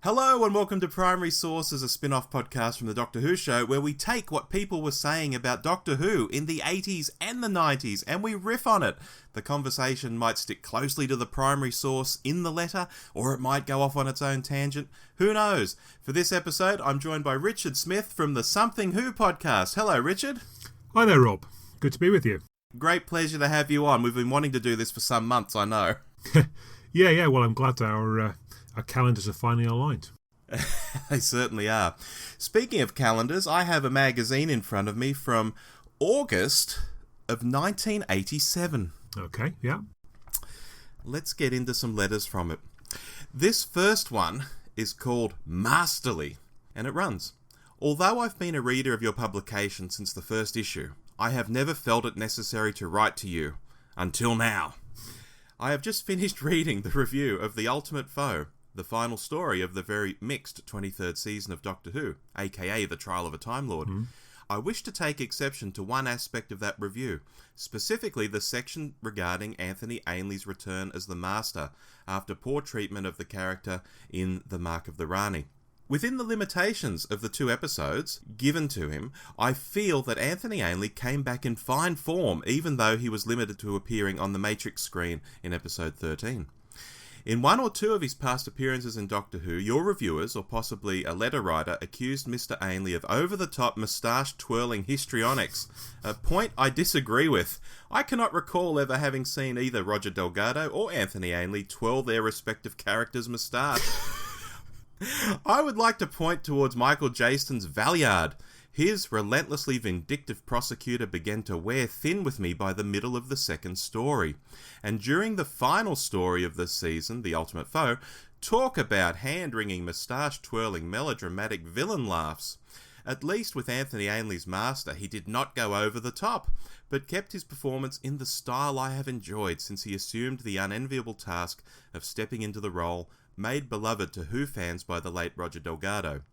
Hello and welcome to Primary Sources, a spin-off podcast from the Doctor Who show where we take what people were saying about Doctor Who in the 80s and the 90s and we riff on it. The conversation might stick closely to the primary source in the letter, or it might go off on its own tangent. Who knows? For this episode, I'm joined by Richard Smith from the Something Who podcast. Hello, Richard. Hi there, Rob. Good to be with you. Great pleasure to have you on. We've been wanting to do this for some months, I know. Yeah. Well, I'm glad our calendars are finally aligned. They certainly are. Speaking of calendars, I have a magazine in front of me from August of 1987. Okay, yeah. Let's get into some letters from it. This first one is called Masterly, and it runs, "Although I've been a reader of your publication since the first issue, I have never felt it necessary to write to you, until now. I have just finished reading the review of The Ultimate Foe, the final story of the very mixed 23rd season of Doctor Who, aka The Trial of a Time Lord. I wish to take exception to one aspect of that review, specifically the section regarding Anthony Ainley's return as the Master after poor treatment of the character in The Mark of the Rani. Within the limitations of the 2 episodes given to him, I feel that Anthony Ainley came back in fine form even though he was limited to appearing on the Matrix screen in episode 13. In 1 or 2 of his past appearances in Doctor Who, your reviewers, or possibly a letter writer, accused Mr. Ainley of over-the-top moustache-twirling histrionics, a point I disagree with. I cannot recall ever having seen either Roger Delgado or Anthony Ainley twirl their respective characters' moustache. I would like to point towards Michael Jaston's Valeyard. His relentlessly vindictive prosecutor began to wear thin with me by the middle of the second story. And during the final story of this season, The Ultimate Foe, talk about hand-wringing, moustache-twirling, melodramatic villain laughs. At least with Anthony Ainley's Master, he did not go over the top, but kept his performance in the style I have enjoyed since he assumed the unenviable task of stepping into the role made beloved to Who fans by the late Roger Delgado.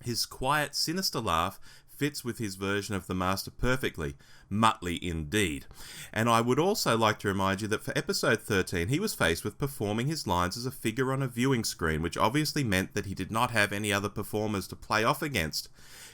His quiet, sinister laugh fits with his version of the Master perfectly. Muttley indeed. And I would also like to remind you that for episode 13 he was faced with performing his lines as a figure on a viewing screen, which obviously meant that he did not have any other performers to play off against.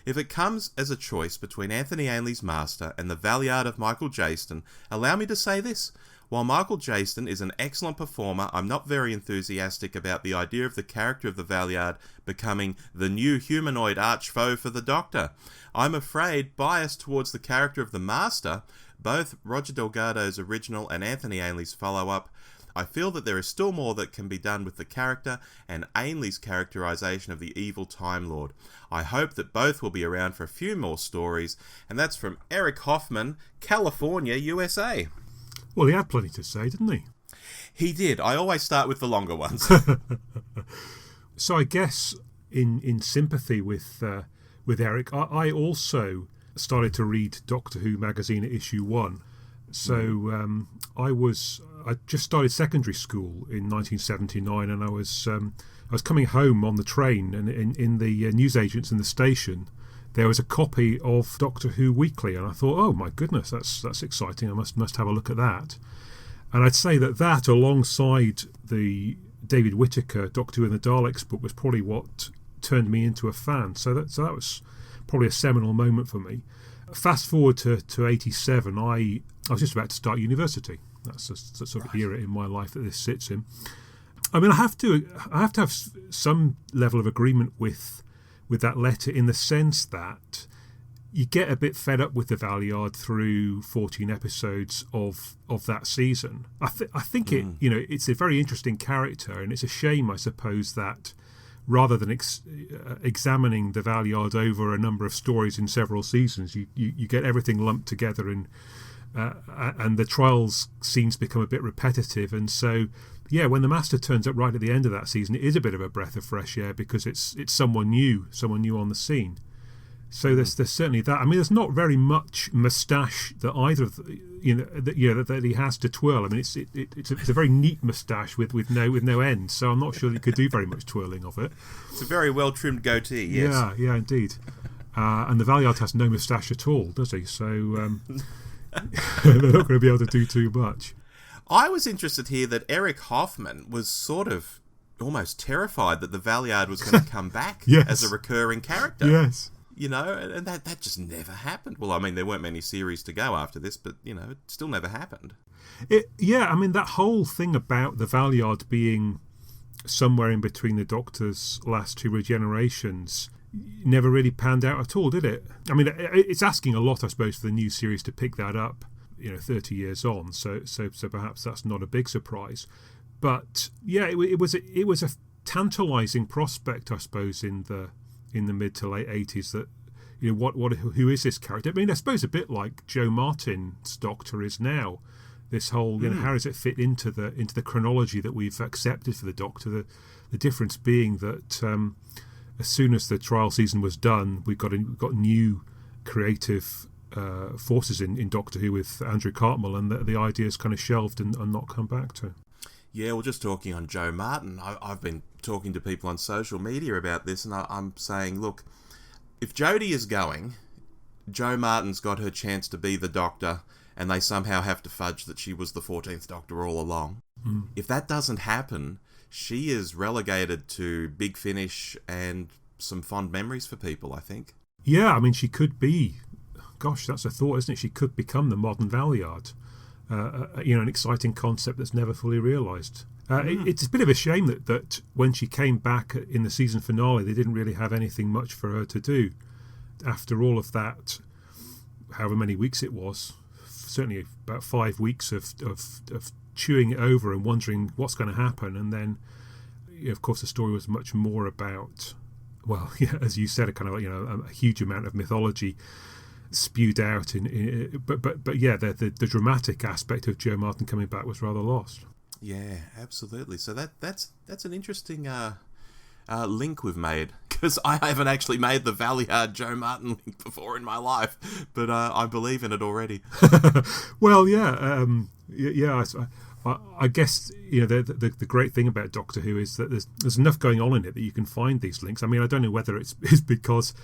If it comes as a choice between Anthony Ainley's Master and the Valeyard of Michael Jaston, allow me to say this. While Michael Jaston is an excellent performer, I'm not very enthusiastic about the idea of the character of the Valeyard becoming the new humanoid arch-foe for the Doctor. I'm afraid, biased towards the character of the Master, both Roger Delgado's original and Anthony Ainley's follow-up, I feel that there is still more that can be done with the character and Ainley's characterization of the evil Time Lord. I hope that both will be around for a few more stories, and that's from Eric Hoffman, California, USA. Well, he had plenty to say, didn't he? He did. I always start with the longer ones. So I guess in sympathy with Eric, I also started to read Doctor Who magazine at issue 1. So I just started secondary school in 1979, and I was coming home on the train, and in the newsagents in the station there was a copy of Doctor Who Weekly, and I thought, oh my goodness, that's exciting. I must have a look at that. And I'd say that alongside the David Whittaker Doctor Who and the Daleks book was probably what turned me into a fan. So that was probably a seminal moment for me. Fast forward to 87, I was just about to start university. That's the sort of era in my life that this sits in. I mean, I have to have some level of agreement with that letter, in the sense that you get a bit fed up with the Valeyard through 14 episodes of that season. I think it's a very interesting character, and it's a shame, I suppose, that rather than examining the Valeyard over a number of stories in several seasons, you get everything lumped together, and the trials scenes become a bit repetitive. And so, yeah, when the Master turns up right at the end of that season, it is a bit of a breath of fresh air, because it's someone new on the scene. So there's certainly that. I mean, there's not very much moustache that either of that he has to twirl. I mean, it's a very neat moustache with no end. So I'm not sure that he could do very much twirling of it. It's a very well trimmed goatee. Yes. Yeah, indeed. And the Valeyard has no moustache at all, does he? So they're not going to be able to do too much. I was interested here that Eric Hoffman was sort of almost terrified that the Valeyard was going to come back Yes. as a recurring character. Yes. You know, and that just never happened. Well, I mean, there weren't many series to go after this, but, you know, it still never happened. I mean, that whole thing about the Valeyard being somewhere in between the Doctor's last two regenerations never really panned out at all, did it? I mean, it's asking a lot, I suppose, for the new series to pick that up, 30 years on. So perhaps that's not a big surprise. But yeah, it was a tantalising prospect, I suppose, in the mid to late 80s, that who is this character? I mean, I suppose a bit like Joe Martin's Doctor is now. This whole, how does it fit into the chronology that we've accepted for the Doctor? The difference being that as soon as the trial season was done, we got new creative forces in Doctor Who with Andrew Cartmel, and the idea's kind of shelved and not come back to. Yeah, well, just talking on Joe Martin, I've been talking to people on social media about this, and I'm saying, look, if Jodie is going, Joe Martin's got her chance to be the Doctor, and they somehow have to fudge that she was the 14th Doctor all along. If that doesn't happen, she is relegated to Big Finish and some fond memories for people, I think. Yeah, I mean, she could be, gosh, that's a thought, isn't it? She could become the modern Valeyard. An exciting concept that's never fully realised. It's a bit of a shame that when she came back in the season finale, they didn't really have anything much for her to do. After all of that, however many weeks it was, certainly about 5 weeks of chewing it over and wondering what's going to happen. And then, of course, the story was much more about, well, yeah, as you said, a kind of a huge amount of mythology spewed out but yeah, the dramatic aspect of Joe Martin coming back was rather lost. Yeah, absolutely. So that's an interesting link we've made, because I haven't actually made the Valeyard Joe Martin link before in my life, but I believe in it already. Well, yeah, I guess the great thing about Doctor Who is that there's enough going on in it that you can find these links. I mean, I don't know whether it's because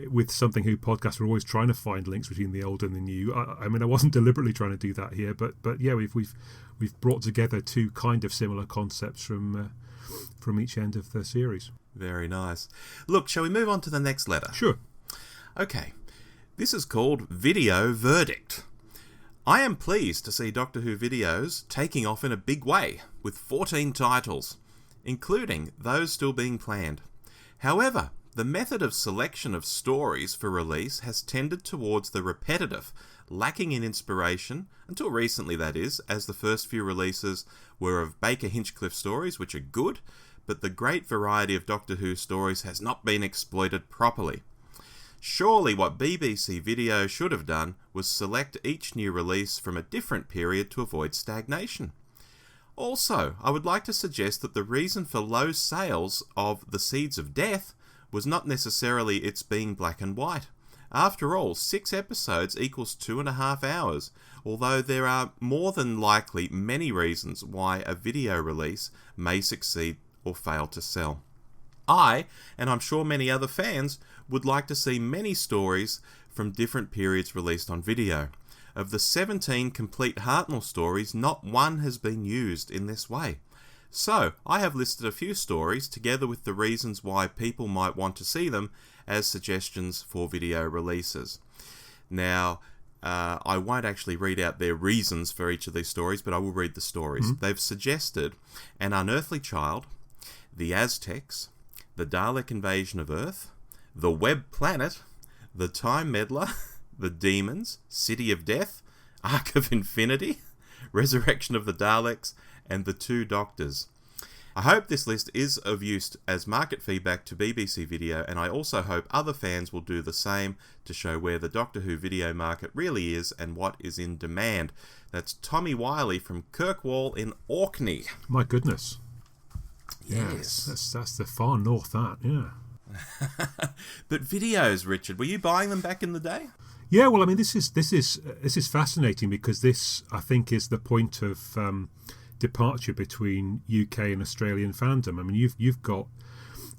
with Something Who podcast we're always trying to find links between the old and the new. I mean, I wasn't deliberately trying to do that here, but yeah, we've brought together two kind of similar concepts from each end of the series. Very nice. Look, shall we move on to the next letter? Sure. Okay. This is called Video Verdict. I am pleased to see Doctor Who videos taking off in a big way, with 14 titles, including those still being planned. However, the method of selection of stories for release has tended towards the repetitive, lacking in inspiration, until recently that is, as the first few releases were of Baker Hinchcliffe stories, which are good, but the great variety of Doctor Who stories has not been exploited properly. Surely what BBC Video should have done was select each new release from a different period to avoid stagnation. Also, I would like to suggest that the reason for low sales of The Seeds of Death was not necessarily its being black and white. After all, 6 episodes equals 2.5 hours, although there are more than likely many reasons why a video release may succeed or fail to sell. I, and I'm sure many other fans, would like to see many stories from different periods released on video. Of the 17 complete Hartnell stories, not one has been used in this way. So, I have listed a few stories, together with the reasons why people might want to see them, as suggestions for video releases. Now, I won't actually read out their reasons for each of these stories, but I will read the stories. They've suggested An Unearthly Child, The Aztecs, The Dalek Invasion of Earth, The Web Planet, The Time Meddler, The Demons, City of Death, Ark of Infinity, Resurrection of the Daleks, and The Two Doctors. I hope this list is of use as market feedback to BBC Video, and I also hope other fans will do the same to show where the Doctor Who video market really is and what is in demand. That's Tommy Wiley from Kirkwall in Orkney. My goodness. Yes. That's the far north, that, yeah. But videos, Richard, were you buying them back in the day? Yeah, well, I mean, this is fascinating, because this, I think, is the point of departure between UK and Australian fandom. I mean, you've got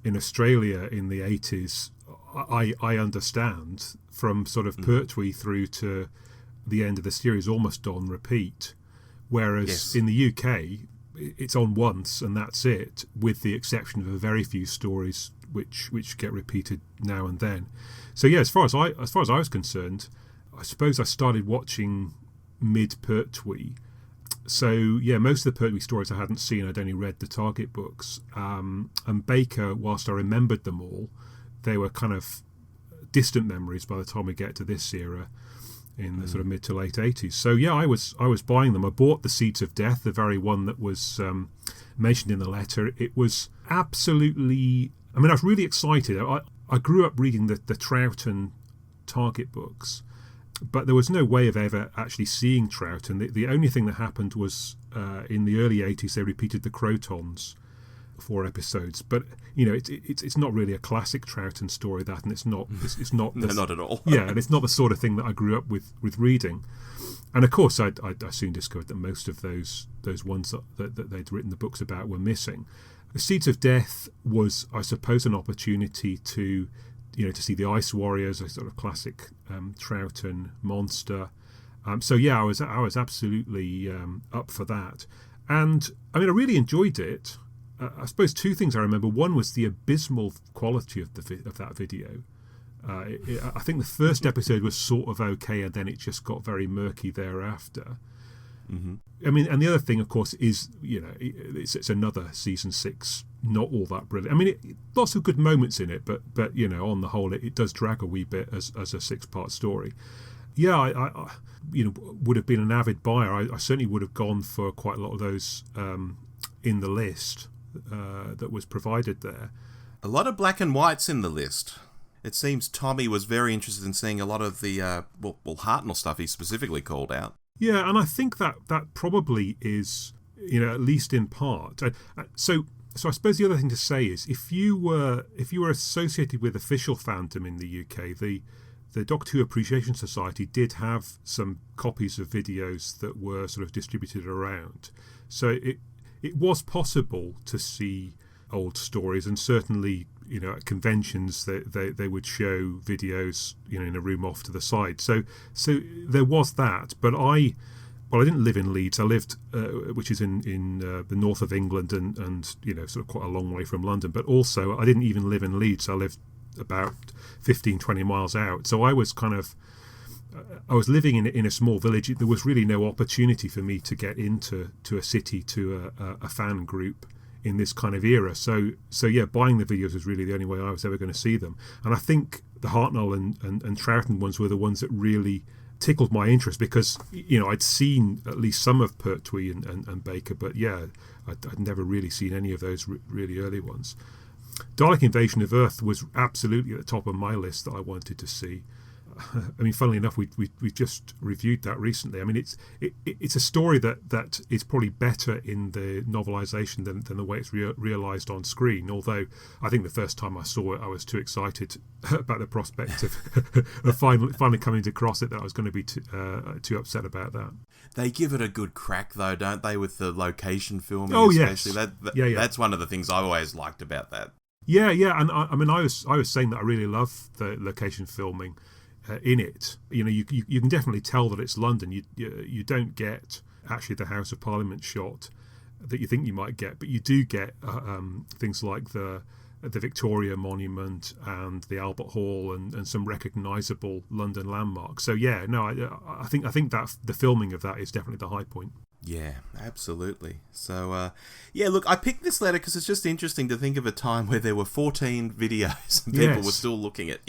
in Australia in the 80s, I understand, from sort of Pertwee through to the end of the series, almost on repeat. Whereas in the UK, it's on once and that's it, with the exception of a very few stories which get repeated now and then. So yeah, as far as I was concerned, I suppose I started watching mid-Pertwee. So yeah, most of the Pertwee stories I hadn't seen. I'd only read the Target books. And Baker, whilst I remembered them all, they were kind of distant memories by the time we get to this era in the sort of mid to late 80s. So yeah, I was buying them. I bought The Seeds of Death, the very one that was mentioned in the letter. It was absolutely... I mean, I was really excited. I grew up reading the Troughton Target books, but there was no way of ever actually seeing Troughton. The only thing that happened was in the early 80s they repeated the Crotons 4 episodes, but you know it's not really a classic Troughton story, that, and it's not no, not at all. Yeah, and it's not the sort of thing that I grew up with reading. And of course I soon discovered that most of those ones that they'd written the books about were missing. The Seeds of Death was, I suppose, an opportunity to see the Ice Warriors, a sort of classic Troughton monster. So yeah, I was absolutely up for that, and I mean I really enjoyed it. I suppose 2 things I remember. One was the abysmal quality of that video. I think the first episode was sort of okay, and then it just got very murky thereafter. Mm-hmm. I mean, and the other thing, of course, is it's another season 6, not all that brilliant. I mean, lots of good moments in it, but on the whole, it does drag a wee bit as a 6-part story. Yeah, I would have been an avid buyer. I certainly would have gone for quite a lot of those in the list that was provided there. A lot of black and whites in the list. It seems Tommy was very interested in seeing a lot of the Hartnell stuff he specifically called out. Yeah, and I think that probably is, at least in part. So I suppose the other thing to say is, if you were associated with official fandom in the UK, the Doctor Who Appreciation Society did have some copies of videos that were sort of distributed around. So it was possible to see old stories, and certainly at conventions they would show videos in a room off to the side. So there was that. But I didn't live in Leeds. I lived which is in the north of England, and sort of quite a long way from London. But also I didn't even live in Leeds. I lived about 15-20 miles out. So I was living in a small village. There was really no opportunity for me to get into a city, to a fan group in this kind of era. So yeah, buying the videos was really the only way I was ever going to see them. And I think the Hartnell and Troughton ones were the ones that really tickled my interest, because I'd seen at least some of Pertwee and Baker, but yeah, I'd never really seen any of those really early ones. Dalek Invasion of Earth was absolutely at the top of my list that I wanted to see. I mean, funnily enough, we just reviewed that recently. I mean, it's a story that is probably better in the novelisation than the way it's realised on screen. Although I think the first time I saw it, I was too excited about the prospect of finally coming to cross it, that I was going to be too upset about that. They give it a good crack, though, don't they, with the location filming? Oh, especially. Yes. That's one of the things I've always liked about that. Yeah, and I mean, I was saying that I really love the location filming in it. You can definitely tell that it's London. You don't get actually the House of Parliament shot that you think you might get, but you do get things like the Victoria Monument and the Albert Hall and some recognisable London landmarks. So yeah, no, I think that the filming of that is definitely the high point. Yeah, absolutely. So, yeah, look, I picked this letter because it's just interesting to think of a time where there were 14 videos and people were still looking at,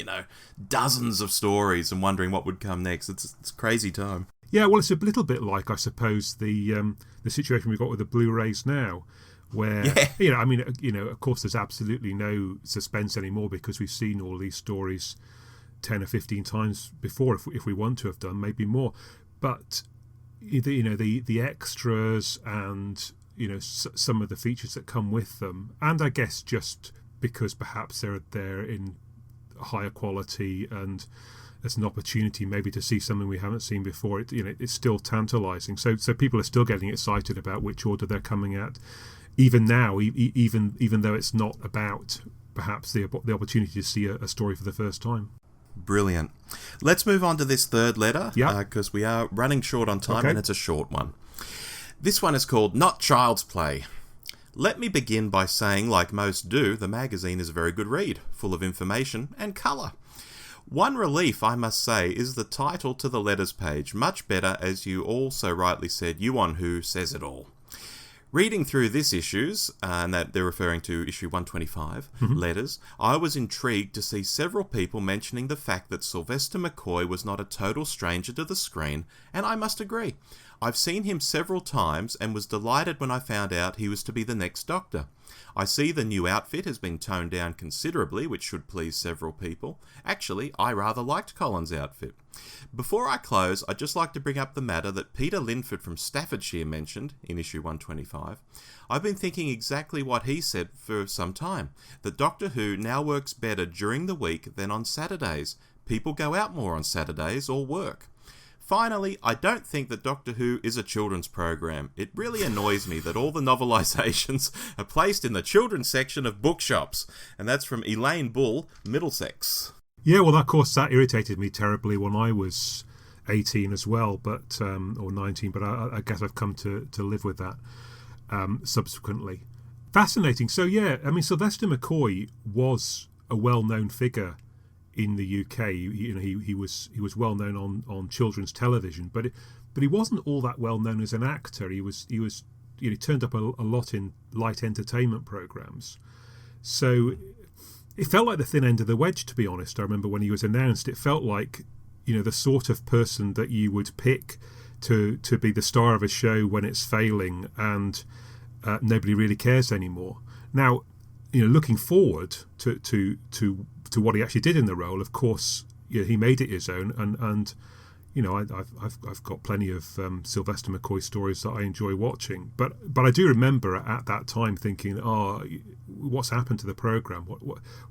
dozens of stories and wondering what would come next. It's a crazy time. Yeah, well, it's a little bit like, I suppose, the situation we've got with the Blu-rays now, where, of course, there's absolutely no suspense anymore because we've seen all these stories 10 or 15 times before, if we want to have done, maybe more. But the extras and some of the features that come with them, and I guess just because perhaps they're in higher quality and there's an opportunity maybe to see something we haven't seen before, it's still tantalizing. So people are still getting excited about which order they're coming at, even now, even though it's not about perhaps the opportunity to see a story for the first time. Brilliant. Let's move on to this third letter, Yeah. because we are running short on time, Okay. and it's a short one. This one is called Not Child's Play. Let me begin by saying, like most do, the magazine is a very good read, full of information and colour. One relief, I must say, is the title to the letters page, much better, as you also rightly said, Yuan Hu says it all. Reading through this issues, and that they're referring to issue 125, letters, I was intrigued to see several people mentioning the fact that Sylvester McCoy was not a total stranger to the screen, and I must agree. I've seen him several times and was delighted when I found out he was to be the next Doctor. I see the new outfit has been toned down considerably, which should please several people. Actually, I rather liked Colin's outfit. Before I close, I'd just like to bring up the matter that Peter Linford from Staffordshire mentioned in issue 125. I've been thinking exactly what he said for some time, that Doctor Who now works better during the week than on Saturdays. People go out more on Saturdays or work. Finally, I don't think that Doctor Who is a children's program. It really annoys me that all the novelisations are placed in the children's section of bookshops. And that's from Elaine Bull, Middlesex. Yeah, well, of course, that irritated me terribly when I was 18 as well, but or 19, but I guess I've come to live with that subsequently. Fascinating. So, yeah, I mean, Sylvester McCoy was a well-known figure in the UK. He was well known on children's television, but he wasn't all that well known as an actor. He turned up a lot in light entertainment programs. So it felt like the thin end of the wedge, to be honest. I remember when he was announced, it felt like the sort of person that you would pick to be the star of a show when it's failing and nobody really cares anymore. Now, looking forward to what he actually did in the role, of course, he made it his own, and I've got plenty of Sylvester McCoy stories that I enjoy watching. But I do remember at that time thinking, what's happened to the program?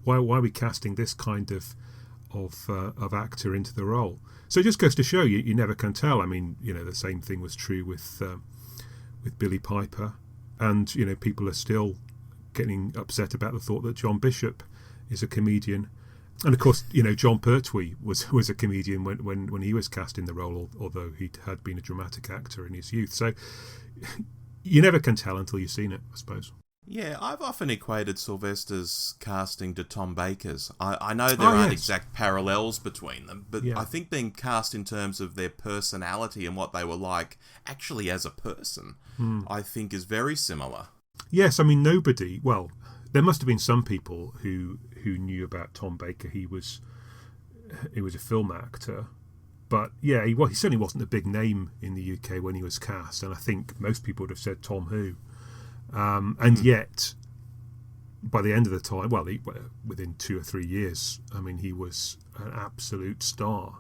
Why are we casting this kind of actor into the role? So it just goes to show you never can tell. I mean, the same thing was true with Billy Piper, and people are still getting upset about the thought that John Bishop is a comedian. And of course, John Pertwee was a comedian when he was cast in the role, although he had been a dramatic actor in his youth. So you never can tell until you've seen it, I suppose. Yeah, I've often equated Sylvester's casting to Tom Baker's. I know there aren't exact parallels between them, but I think being cast in terms of their personality and what they were like actually as a person, I think is very similar. Yes, I mean, there must have been some people who knew about Tom Baker. He was a film actor, but yeah, he certainly wasn't a big name in the UK when he was cast, and I think most people would have said Tom Who. And yet, by the end of the time, within 2 or 3 years, I mean, he was an absolute star.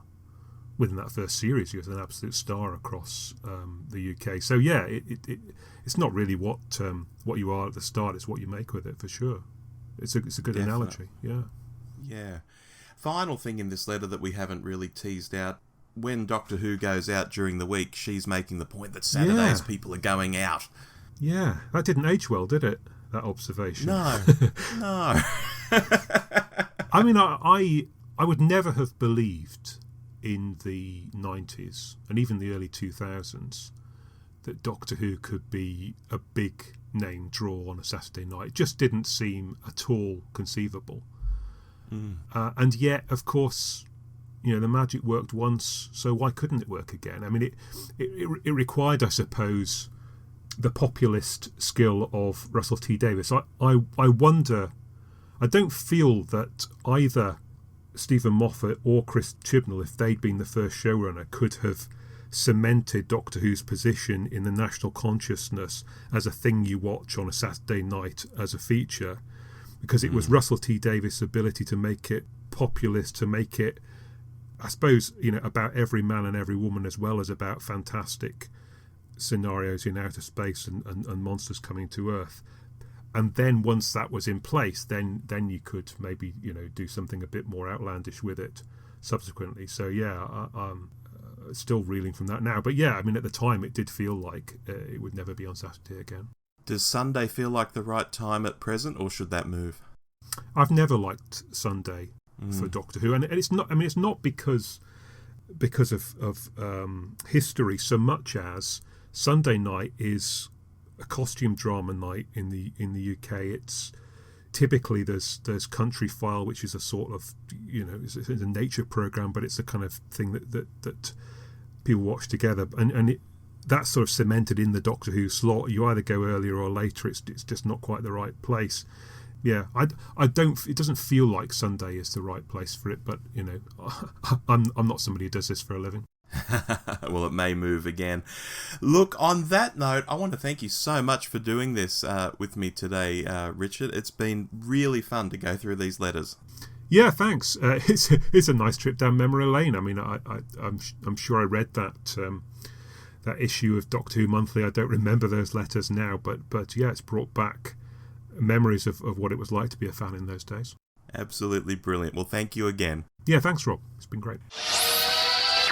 Within that first series, he was an absolute star across the UK. So yeah, it's not really what you are at the start; it's what you make with it, for sure. It's a good analogy. Yeah. Yeah. Final thing in this letter that we haven't really teased out: when Doctor Who goes out during the week, she's making the point that Saturdays people are going out. Yeah, that didn't age well, did it? That observation. No. I mean, I would never have believed in the 90s and even the early 2000s that Doctor Who could be a big name draw on a Saturday night. It just didn't seem at all conceivable. And yet, of course, the magic worked once, so why couldn't it work again? I mean, it required, I suppose, the populist skill of Russell T Davies. I wonder, I don't feel that either Stephen Moffat or Chris Chibnall, if they'd been the first showrunner, could have cemented Doctor Who's position in the national consciousness as a thing you watch on a Saturday night as a feature, because it was Russell T Davies' ability to make it populist, to make it, I suppose, about every man and every woman, as well as about fantastic scenarios in outer space and monsters coming to Earth. And then once that was in place, then you could maybe do something a bit more outlandish with it subsequently. So yeah, I'm still reeling from that now. But yeah, I mean, at the time it did feel like it would never be on Saturday again. Does Sunday feel like the right time at present, or should that move? I've never liked Sunday for Doctor Who, and it's not. I mean, it's not because of history so much as Sunday night is a costume drama night in the UK. It's typically there's Country File, which is a sort of, it's a nature program, but it's a kind of thing that people watch together, and that's sort of cemented in the Doctor Who slot. You either go earlier or later. It's just not quite the right place. Yeah, I don't. It doesn't feel like Sunday is the right place for it, but I'm not somebody who does this for a living. Well, it may move again. Look, on that note, I want to thank you so much for doing this with me today, Richard. It's been really fun to go through these letters. Yeah, thanks. It's a nice trip down memory lane. I mean, I'm sure I read that issue of Doctor Who Monthly. I don't remember those letters now, but yeah, it's brought back memories of what it was like to be a fan in those days. Absolutely brilliant. Well, thank you again. Yeah, thanks, Rob. It's been great.